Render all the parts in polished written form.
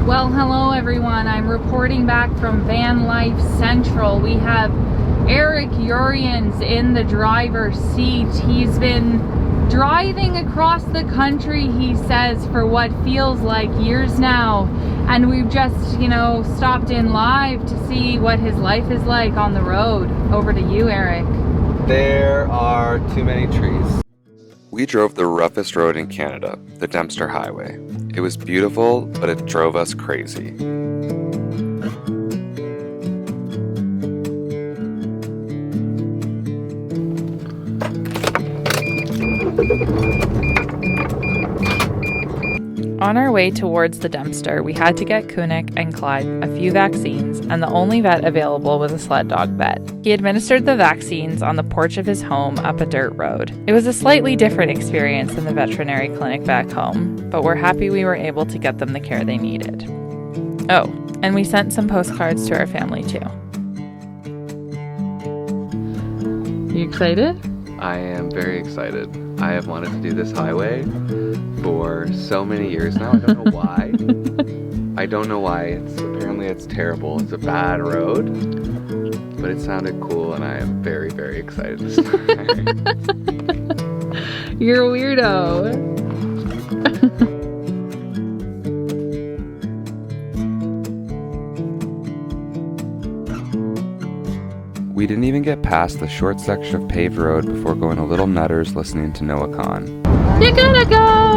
Well, hello everyone. I'm reporting back from Van Life Central. We have Erik in the driver's seat. He's been driving across the country, he says, for what feels like years now. And we've just, stopped in live to see what his life is like on the road. Over to you, Erik. There are too many trees. We drove the roughest road in Canada, the DEMPSTER Highway. It was beautiful, but it drove us crazy. On our way towards the Dempster, we had to get Kunik and Clyde a few vaccines, and the only vet available was a sled dog vet. He administered the vaccines on the porch of his home up a dirt road. It was a slightly different experience than the veterinary clinic back home, but we're happy we were able to get them the care they needed. Oh, and we sent some postcards to our family too. You excited? I am very excited. I have wanted to do this highway for so many years now. I don't know why. I don't know why. Apparently it's terrible. It's a bad road. But it sounded cool and I am very, very excited to start. You're a weirdo. We didn't even get past the short section of paved road before going a little nutters listening to Na-cho. You're gonna go!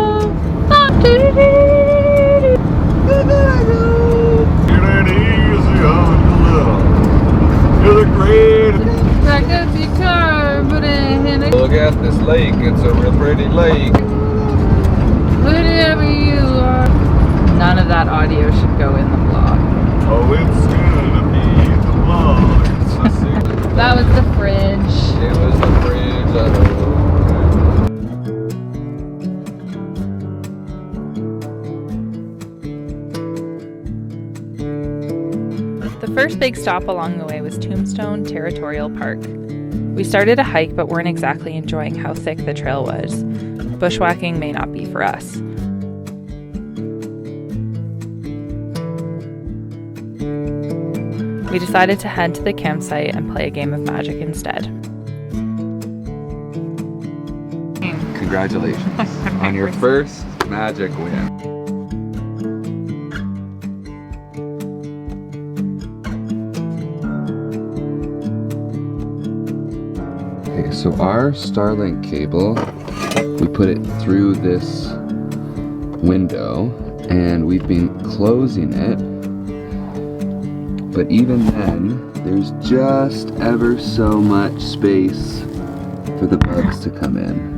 It ain't easy on the little. You're the great. Look at this lake, it's a real pretty lake. Whatever you are. None of that audio should go in the vlog. Oh, it's gonna be the vlog. That was the fridge. It was the fridge. The first big stop along the way was Tombstone Territorial Park. We started a hike but weren't exactly enjoying how thick the trail was. Bushwhacking may not be for us. We decided to head to the campsite and play a game of Magic instead. Congratulations on your first Magic win. Okay, so our Starlink cable, we put it through this window and we've been closing it. But even then, there's just ever so much space for the bugs to come in.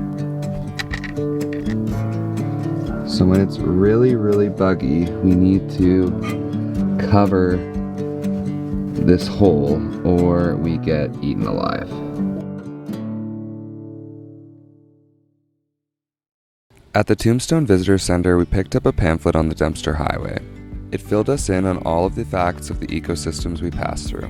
So when it's really, really buggy, we need to cover this hole or we get eaten alive. At the Tombstone Visitor Center, we picked up a pamphlet on the DEMPSTER Highway. It filled us in on all of the facts of the ecosystems we pass through.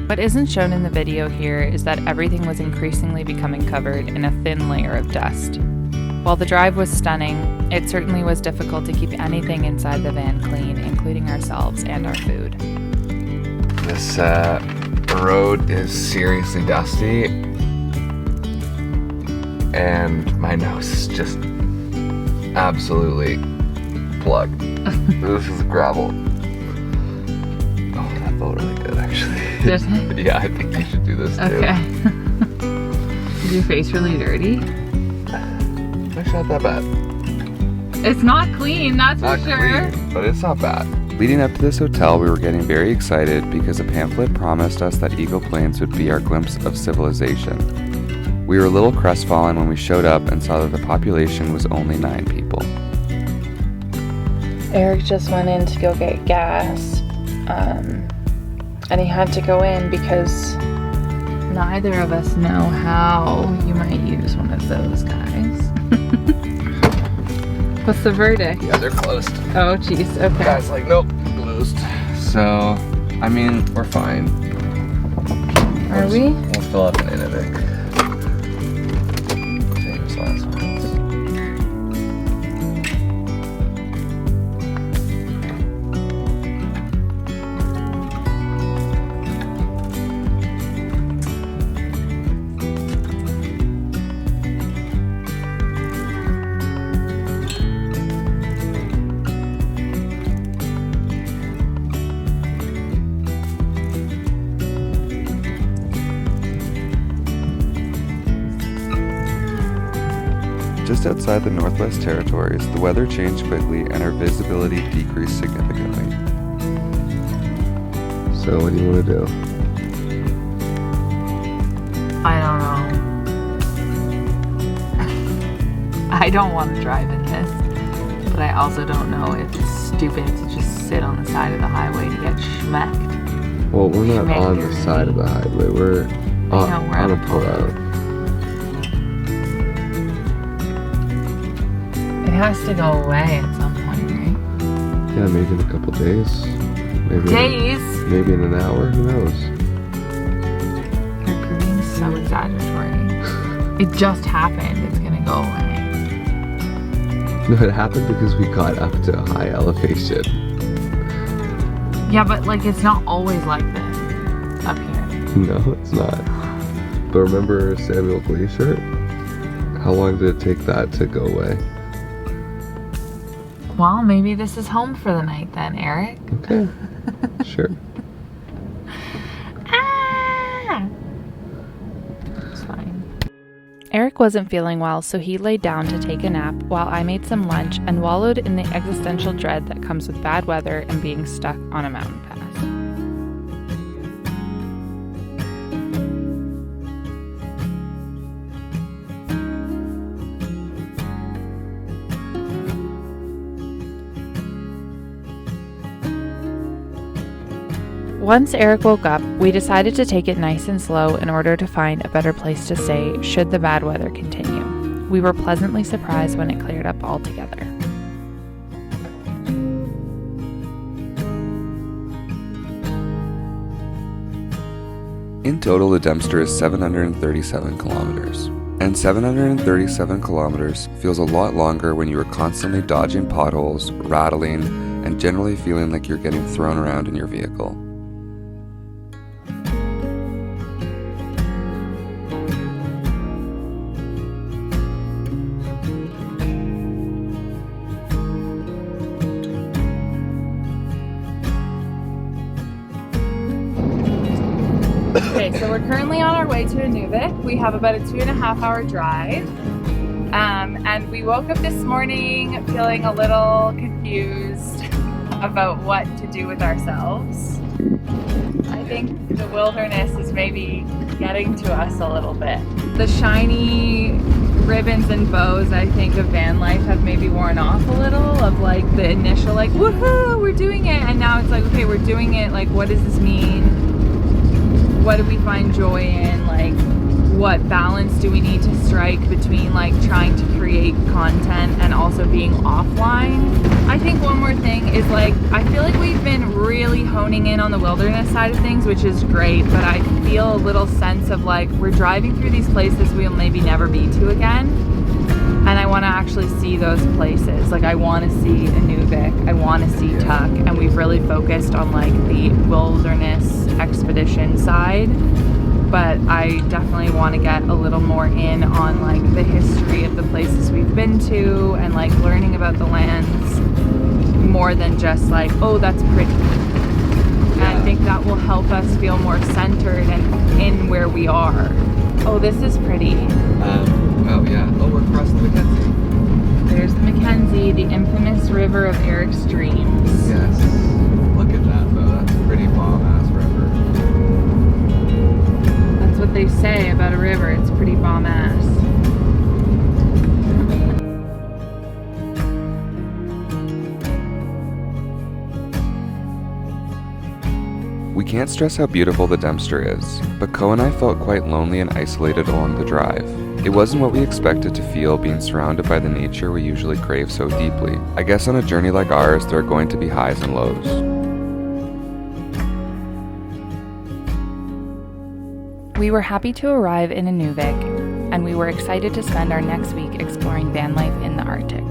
What isn't shown in the video here is that everything was increasingly becoming covered in a thin layer of dust. While the drive was stunning, it certainly was difficult to keep anything inside the van clean, including ourselves and our food. This road is seriously dusty and my nose is just absolutely plugged. This is gravel. Oh, that felt really good actually. Did it? Yeah, I think you should do this too. Okay. Is your face really dirty? Actually not that bad. It's not clean, that's for sure. Clean, but it's not bad. Leading up to this hotel, we were getting very excited because a pamphlet promised us that Eagle Plains would be our glimpse of civilization. We were a little crestfallen when we showed up and saw that the population was only 9 people. Erik just went in to go get gas, and he had to go in because neither of us know how you might use one of those guys. What's the verdict? Yeah, they're closed. Oh, jeez. Okay. The guy's like, nope, closed. So, I mean, we're fine. Are we? We'll still up in Inuvik. Famous last words. Just outside the Northwest Territories, the weather changed quickly and our visibility decreased significantly. So what do you want to do? I don't know. I don't want to drive in this, but I also don't know if it's stupid to just sit on the side of the highway to get schmecked. Well, we're not on the side of the highway. We're on a pullout. It has to go away at some point, right? Yeah, maybe in a couple days. Maybe Days? Maybe in an hour. Who knows? You're being so exaggeratory. It just happened. It's gonna go away. No, it happened because we got up to a high elevation. Yeah, but like it's not always like this up here. No, it's not. But remember Samuel Glacier? How long did it take that to go away? Well, maybe this is home for the night then, Erik. Okay, sure. Ah! It's fine. Erik wasn't feeling well, so he laid down to take a nap while I made some lunch and wallowed in the existential dread that comes with bad weather and being stuck on a mountain pass. Once Erik woke up, we decided to take it nice and slow in order to find a better place to stay should the bad weather continue. We were pleasantly surprised when it cleared up altogether. In total, the Dempster is 737 kilometers. And 737 kilometers feels a lot longer when you are constantly dodging potholes, rattling, and generally feeling like you're getting thrown around in your vehicle. Okay, so we're currently on our way to Inuvik. We have about a 2.5 hour drive. And we woke up this morning feeling a little confused about what to do with ourselves. I think the wilderness is maybe getting to us a little bit. The shiny ribbons and bows, I think, of van life have maybe worn off a little of like the initial like, woohoo, we're doing it. And now it's like, okay, we're doing it. Like, what does this mean? What do we find joy in? Like, what balance do we need to strike between like trying to create content and also being offline? I think one more thing is like, I feel like we've been really honing in on the wilderness side of things, which is great, but I feel a little sense of like, we're driving through these places we'll maybe never be to again. And I want to actually see those places. Like, I want to see Inuvik, I want to see Tuk, and we've really focused on like the wilderness expedition side. But I definitely want to get a little more in on like the history of the places we've been to and like learning about the lands more than just like, oh, that's pretty. And I think that will help us feel more centered and in where we are. Oh, this is pretty. Oh yeah. Oh, we're across the Mackenzie. There's the Mackenzie, the infamous river of Erik's dreams. Yes. Look at that though. That's a pretty bomb-ass river. That's what they say about a river. It's pretty bomb-ass. We can't stress how beautiful the Dempster is, but Co and I felt quite lonely and isolated along the drive. It wasn't what we expected to feel being surrounded by the nature we usually crave so deeply. I guess on a journey like ours, there are going to be highs and lows. We were happy to arrive in Inuvik, and we were excited to spend our next week exploring van life in the Arctic.